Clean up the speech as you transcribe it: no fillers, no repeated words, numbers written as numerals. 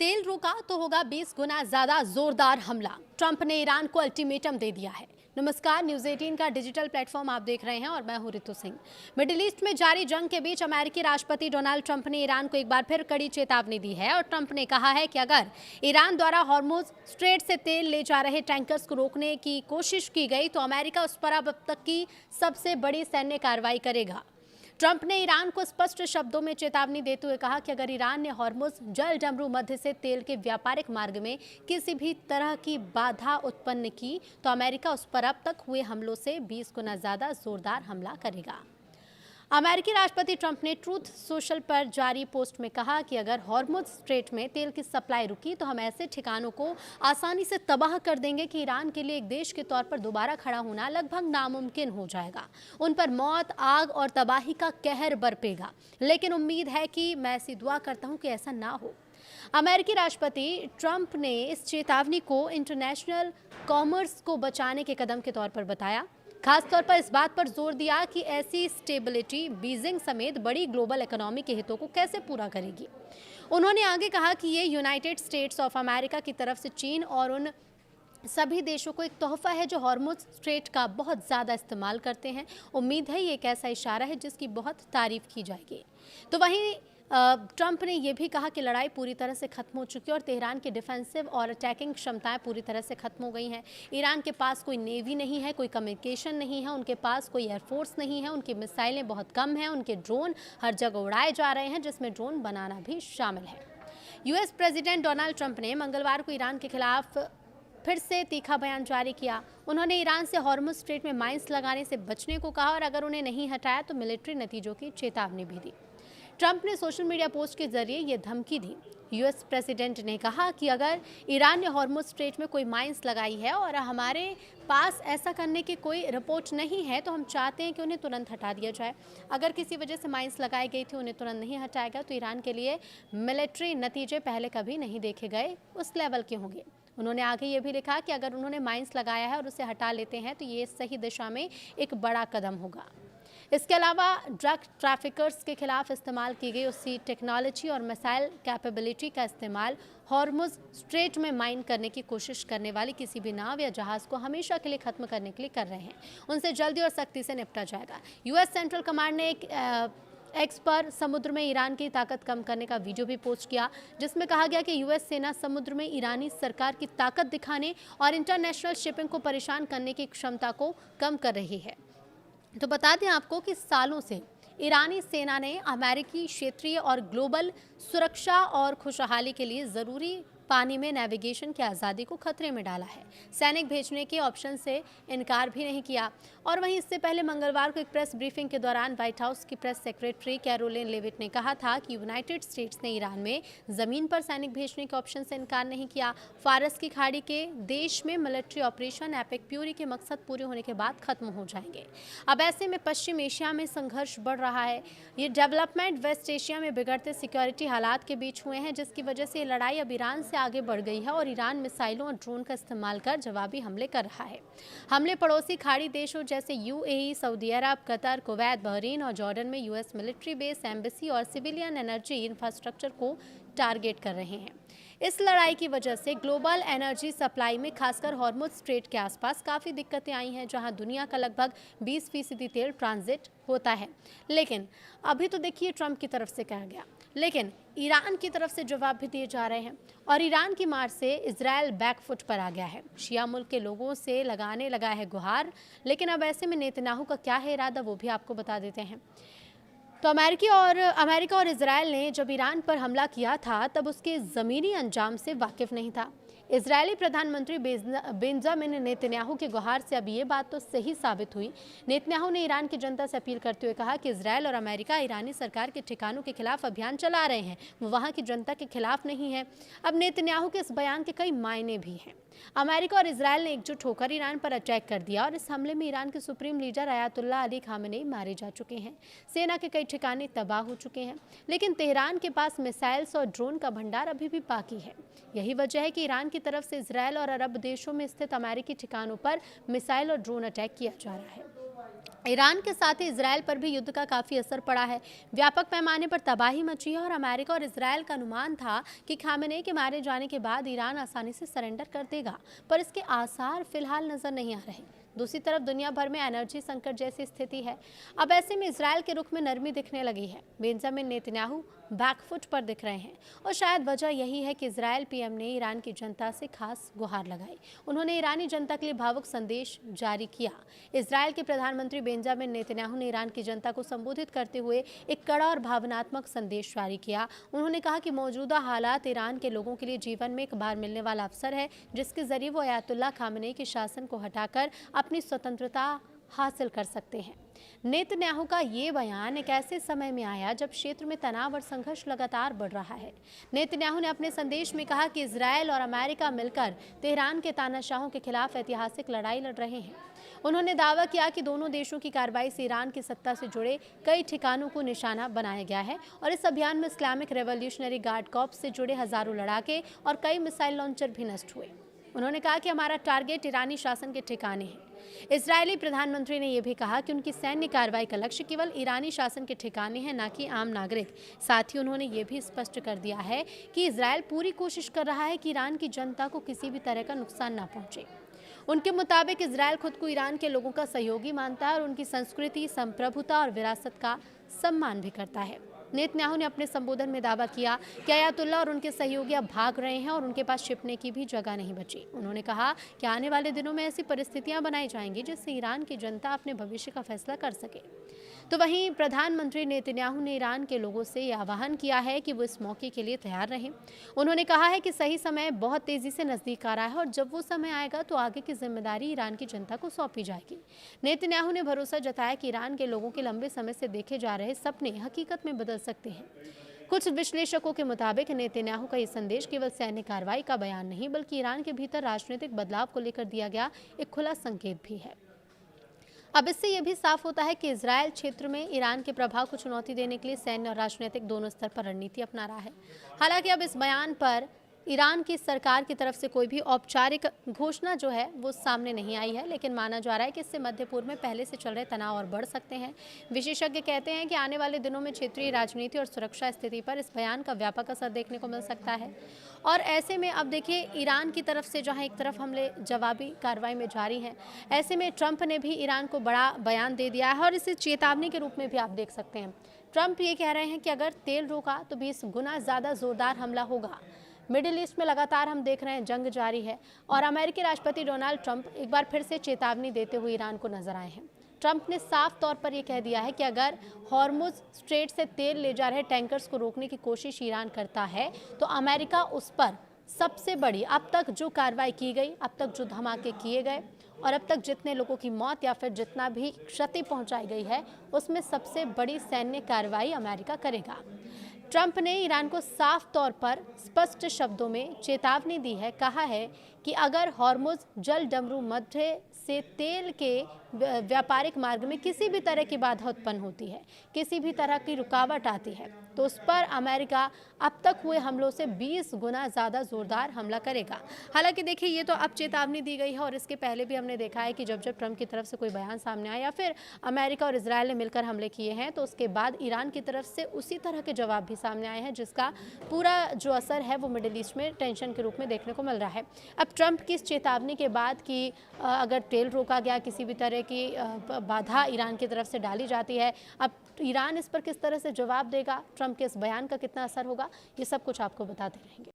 तेल रुका तो होगा 20 गुना ज्यादा जोरदार हमला। ट्रंप ने ईरान को अल्टीमेटम दे दिया है। नमस्कार, न्यूज 18 का डिजिटल प्लेटफॉर्म आप देख रहे हैं और मैं हूं रितु सिंह। मिडिल ईस्ट में जारी जंग के बीच अमेरिकी राष्ट्रपति डोनाल्ड ट्रंप ने ईरान को एक बार फिर कड़ी चेतावनी दी है और ट्रंप ने कहा है कि अगर ईरान द्वारा हॉर्मुज स्ट्रेट से तेल ले जा रहे टैंकर्स को रोकने की कोशिश की गई तो अमेरिका उस पर अब तक की सबसे बड़ी सैन्य कार्रवाई करेगा। ट्रंप ने ईरान को स्पष्ट शब्दों में चेतावनी देते हुए कहा कि अगर ईरान ने हॉर्मुज जल डमरू मध्य से तेल के व्यापारिक मार्ग में किसी भी तरह की बाधा उत्पन्न की तो अमेरिका उस पर अब तक हुए हमलों से 20 गुना ज्यादा जोरदार हमला करेगा। अमेरिकी राष्ट्रपति ट्रंप ने ट्रूथ सोशल पर जारी पोस्ट में कहा कि अगर हॉर्मुज स्ट्रेट में तेल की सप्लाई रुकी तो हम ऐसे ठिकानों को आसानी से तबाह कर देंगे कि ईरान के लिए एक देश के तौर पर दोबारा खड़ा होना लगभग नामुमकिन हो जाएगा। उन पर मौत, आग और तबाही का कहर बरपेगा, लेकिन उम्मीद है कि मैं ऐसी दुआ करता हूं कि ऐसा ना हो। अमेरिकी राष्ट्रपति ट्रंप ने इस चेतावनी को इंटरनेशनल कॉमर्स को बचाने के कदम के तौर पर बताया। खासतौर पर इस बात पर जोर दिया कि ऐसी स्टेबिलिटी बीजिंग समेत बड़ी ग्लोबल इकोनॉमी के हितों को कैसे पूरा करेगी। उन्होंने आगे कहा कि ये यूनाइटेड स्टेट्स ऑफ अमेरिका की तरफ से चीन और उन सभी देशों को एक तोहफा है जो हॉर्मुज स्ट्रेट का बहुत ज़्यादा इस्तेमाल करते हैं। उम्मीद है ये एक ऐसा इशारा है जिसकी बहुत तारीफ की जाएगी। तो वहीं ट्रंप ने यह भी कहा कि लड़ाई पूरी तरह से खत्म हो चुकी है और तेहरान की डिफेंसिव और अटैकिंग क्षमताएं पूरी तरह से खत्म हो गई हैं। ईरान के पास कोई नेवी नहीं है, कोई कम्युनिकेशन नहीं है, उनके पास कोई एयरफोर्स नहीं है, उनकी मिसाइलें बहुत कम हैं, उनके ड्रोन हर जगह उड़ाए जा रहे हैं जिसमें ड्रोन बनाना भी शामिल है। यूएस प्रेसिडेंट डोनाल्ड ट्रंप ने मंगलवार को ईरान के खिलाफ फिर से तीखा बयान जारी किया। उन्होंने ईरान से हॉर्मुज स्ट्रेट में माइंस लगाने से बचने को कहा और अगर उन्हें नहीं हटाया तो मिलिट्री नतीजों की चेतावनी भी दी। ट्रंप ने सोशल मीडिया पोस्ट के जरिए ये धमकी दी। यूएस प्रेसिडेंट ने कहा कि अगर ईरान ने हॉर्मुज स्ट्रेट में कोई माइंस लगाई है और हमारे पास ऐसा करने की कोई रिपोर्ट नहीं है तो हम चाहते हैं कि उन्हें तुरंत हटा दिया जाए। अगर किसी वजह से माइंस लगाई गई थी उन्हें तुरंत नहीं हटाया गया तो ईरान के लिए मिलिट्री नतीजे पहले कभी नहीं देखे गए उस लेवल के होंगे। उन्होंने आगे ये भी लिखा कि अगर उन्होंने माइंस लगाया है और उसे हटा लेते हैं तो ये सही दिशा में एक बड़ा कदम होगा। इसके अलावा ड्रग ट्रैफिकर्स के खिलाफ इस्तेमाल की गई उसी टेक्नोलॉजी और मिसाइल कैपेबिलिटी का इस्तेमाल हॉर्मुज स्ट्रेट में माइन करने की कोशिश करने वाली किसी भी नाव या जहाज को हमेशा के लिए खत्म करने के लिए कर रहे हैं। उनसे जल्दी और सख्ती से निपटा जाएगा। यूएस सेंट्रल कमांड ने एक एक्स पर समुद्र में ईरान की ताकत कम करने का वीडियो भी पोस्ट किया जिसमें कहा गया कि यूएस सेना समुद्र में ईरानी सरकार की ताकत दिखाने और इंटरनेशनल शिपिंग को परेशान करने की क्षमता को कम कर रही है। तो बता दें आपको कि सालों से ईरानी सेना ने अमेरिकी क्षेत्रीय और ग्लोबल सुरक्षा और खुशहाली के लिए ज़रूरी पानी में नेविगेशन की आज़ादी को खतरे में डाला है। सैनिक भेजने के ऑप्शन से इनकार भी नहीं किया। और वहीं इससे पहले मंगलवार को एक प्रेस ब्रीफिंग के दौरान व्हाइट हाउस की प्रेस सेक्रेटरी कैरोलिन लेविट ने कहा था कि यूनाइटेड स्टेट्स ने ईरान में ज़मीन पर सैनिक भेजने के ऑप्शन से इनकार नहीं किया। फारस की खाड़ी के देश में मिलिट्री ऑपरेशन एपिक फ्यूरी के मकसद पूरे होने के बाद खत्म हो जाएंगे। अब ऐसे में पश्चिम एशिया में संघर्ष बढ़ रहा है। ये डेवलपमेंट वेस्ट एशिया में बिगड़ते सिक्योरिटी हालात के बीच हुए हैं जिसकी वजह से ये लड़ाई अब ईरान से आगे बढ़ गई है और ईरान मिसाइलों और ड्रोन का इस्तेमाल कर जवाबी हमले कर रहा है। हमले पड़ोसी खाड़ी देशों जैसे यूएई, सऊदी अरब, कतर, कुवैत, बहरीन और जॉर्डन में यूएस मिलिट्री बेस, एम्बेसी और सिविलियन एनर्जी इंफ्रास्ट्रक्चर को टारगेट कर रहे हैं। इस लड़ाई की वजह से ग्लोबल एनर्जी सप्लाई में खासकर हॉर्मुज स्ट्रेट के आसपास काफ़ी दिक्कतें आई हैं जहां दुनिया का लगभग 20% तेल ट्रांजिट होता है। लेकिन अभी तो देखिए ट्रंप की तरफ से कहा गया, लेकिन ईरान की तरफ से जवाब भी दिए जा रहे हैं और ईरान की मार से इजराइल बैकफुट पर आ गया है। शिया मुल्क के लोगों से लगाने लगा है गुहार, लेकिन अब ऐसे में नेतन्याहू का क्या है इरादा वो भी आपको बता देते हैं। तो अमेरिका और इजराइल ने जब ईरान पर हमला किया था तब उसके ज़मीनी अंजाम से वाकिफ नहीं था। इजरायली प्रधानमंत्री बेंजामिन नेतन्याहू की गुहार से अब ये बात तो सही साबित हुई। नेतन्याहू ने ईरान की जनता से अपील करते हुए कहा कि इजराइल और अमेरिका ईरानी सरकार के ठिकानों के खिलाफ अभियान चला रहे हैं, वो वहाँ की जनता के खिलाफ नहीं है। अब नेतन्याहू के इस बयान के कई मायने भी हैं। अमेरिका और इजराइल ने एकजुट होकर ईरान पर अटैक कर दिया और इस हमले में ईरान के supreme leader Ayatollah Ali Khamenei मारे जा चुके हैं। सेना के कई ठिकाने तबाह हो चुके हैं, लेकिन तेहरान के पास मिसाइल्स और ड्रोन का भंडार अभी भी बाकी है। यही वजह है कि ईरान की तरफ से इजराइल और अरब देशों में स्थित अमेरिकी ठिकानों पर मिसाइल और ड्रोन अटैक किया जा रहा है। ईरान के साथ ही इजरायल पर भी युद्ध का काफी असर पड़ा है। व्यापक पैमाने पर तबाही मची है और अमेरिका और इजरायल का अनुमान था कि खामेनेई के मारे जाने के बाद ईरान आसानी से सरेंडर कर देगा, पर इसके आसार फिलहाल नजर नहीं आ रहे। दूसरी तरफ दुनिया भर में एनर्जी संकट जैसी स्थिति है। अब ऐसे में इजरायल के रुख में नरमी दिखने लगी है। बेंजामिन नेतन्याहू बैकफुट पर दिख रहे हैं और शायद वजह यही है कि इजरायल पीएम ने ईरान की जनता से खास गुहार लगाई। उन्होंने ईरानी जनता के लिए भावुक संदेश जारी किया। इजरायल के प्रधानमंत्री बेंजामिन नेतन्याहू ने ईरान की जनता को संबोधित करते हुए एक कड़ा और भावनात्मक संदेश जारी किया। उन्होंने कहा कि मौजूदा हालात ईरान के लोगों के लिए जीवन में एक बार मिलने वाला अवसर है, जिसके जरिए वो अयातुल्लाह खामेनेई के शासन को हटाकर अपनी स्वतंत्रता हासिल कर सकते हैं। नेतन्याहू का ये बयान एक ऐसे समय में आया जब क्षेत्र में तनाव और संघर्ष लगातार बढ़ रहा है। नेतन्याहू ने अपने संदेश में कहा कि इजरायल और अमेरिका मिलकर तेहरान के तानाशाहों के खिलाफ ऐतिहासिक लड़ाई लड़ रहे हैं। उन्होंने दावा किया कि दोनों देशों की कार्रवाई से ईरान की सत्ता से जुड़े कई ठिकानों को निशाना बनाया गया है और इस अभियान में इस्लामिक रेवोल्यूशनरी गार्ड कॉर्प्स से जुड़े हजारों लड़ाके और कई मिसाइल लॉन्चर भी नष्ट हुए। उन्होंने कहा कि हमारा टारगेट ईरानी शासन के ठिकाने है। इजरायली प्रधानमंत्री ने यह भी कहा कि उनकी सैन्य कार्रवाई का लक्ष्य केवल ईरानी शासन के ठिकाने है, न कि आम नागरिक। साथ ही उन्होंने ये भी स्पष्ट कर दिया है कि इजरायल पूरी कोशिश कर रहा है कि ईरान की जनता को किसी भी तरह का नुकसान न पहुंचे। उनके मुताबिक इजरायल खुद को ईरान के लोगों का सहयोगी मानता है और उनकी संस्कृति, संप्रभुता और विरासत का सम्मान भी करता है। नेतन्याहू ने अपने संबोधन में दावा किया कि अयातुल्लाह और उनके सहयोगी अब भाग रहे हैं और उनके पास छिपने की भी जगह नहीं बची। उन्होंने कहा कि आने वाले दिनों में ऐसी परिस्थितियां बनाई जाएंगी जिससे ईरान की जनता अपने भविष्य का फैसला कर सके। तो वहीं प्रधानमंत्री नेतन्याहू ने ईरान के लोगों से यह आह्वान किया है कि वो इस मौके के लिए तैयार रहें। उन्होंने कहा है कि सही समय बहुत तेजी से नजदीक आ रहा है और जब वो समय आएगा तो आगे की जिम्मेदारी ईरान की जनता को सौंपी जाएगी। नेतन्याहू ने भरोसा जताया कि ईरान के लोगों के लंबे समय से देखे जा रहे सपने हकीकत में बदल सकते हैं। कुछ विश्लेषकों के मुताबिक नेतन्याहू का ये संदेश केवल सैन्य कार्रवाई का बयान नहीं, बल्कि ईरान के भीतर राजनीतिक बदलाव को लेकर दिया गया एक खुला संकेत भी है। अब इससे यह भी साफ होता है कि इजरायल क्षेत्र में ईरान के प्रभाव को चुनौती देने के लिए सैन्य और राजनीतिक दोनों स्तर पर रणनीति अपना रहा है। हालांकि अब इस बयान पर ईरान की सरकार की तरफ से कोई भी औपचारिक घोषणा जो है वो सामने नहीं आई है, लेकिन माना जा रहा है कि इससे मध्य पूर्व में पहले से चल रहे तनाव और बढ़ सकते हैं। विशेषज्ञ कहते हैं कि आने वाले दिनों में क्षेत्रीय राजनीति और सुरक्षा स्थिति पर इस बयान का व्यापक असर देखने को मिल सकता है। और ऐसे में अब देखिए, ईरान की तरफ से जहां एक तरफ हमले जवाबी कार्रवाई में जारी हैं, ऐसे में ट्रंप ने भी ईरान को बड़ा बयान दे दिया है और इसे चेतावनी के रूप में भी आप देख सकते हैं। ट्रंप ये कह रहे हैं कि अगर तेल रोका तो 20 गुना ज़्यादा जोरदार हमला होगा। मिडिल ईस्ट में लगातार हम देख रहे हैं जंग जारी है और अमेरिकी राष्ट्रपति डोनाल्ड ट्रंप एक बार फिर से चेतावनी देते हुए ईरान को नजर आए हैं। ट्रंप ने साफ तौर पर यह कह दिया है कि अगर हॉर्मुज स्ट्रेट से तेल ले जा रहे टैंकर्स को रोकने की कोशिश ईरान करता है तो अमेरिका उस पर सबसे बड़ी अब तक जो कार्रवाई की गई, अब तक जो धमाके किए गए और अब तक जितने लोगों की मौत या फिर जितना भी क्षति पहुंचाई गई है, उसमें सबसे बड़ी सैन्य कार्रवाई अमेरिका करेगा। ट्रंप ने ईरान को साफ तौर पर स्पष्ट शब्दों में चेतावनी दी है। कहा है कि अगर हॉर्मुज जल डमरू मध्य से तेल के व्यापारिक मार्ग में किसी भी तरह की बाधा उत्पन्न होती है, किसी भी तरह की रुकावट आती है, तो उस पर अमेरिका अब तक हुए हमलों से 20 गुना ज़्यादा जोरदार हमला करेगा। हालांकि देखिए, ये तो अब चेतावनी दी गई है और इसके पहले भी हमने देखा है कि जब जब ट्रंप की तरफ से कोई बयान सामने आया या फिर अमेरिका और इजरायल ने मिलकर हमले किए हैं, तो उसके बाद ईरान की तरफ से उसी तरह के जवाब भी सामने आए हैं, जिसका पूरा जो असर है वो मिडिल ईस्ट में टेंशन के रूप में देखने को मिल रहा है। अब ट्रंप की इस चेतावनी के बाद कि अगर तेल रोका गया, किसी भी तरह की बाधा ईरान की तरफ से डाली जाती है, अब ईरान इस पर किस तरह से जवाब देगा, ट्रंप के इस बयान का कितना असर होगा, ये सब कुछ आपको बताते रहेंगे।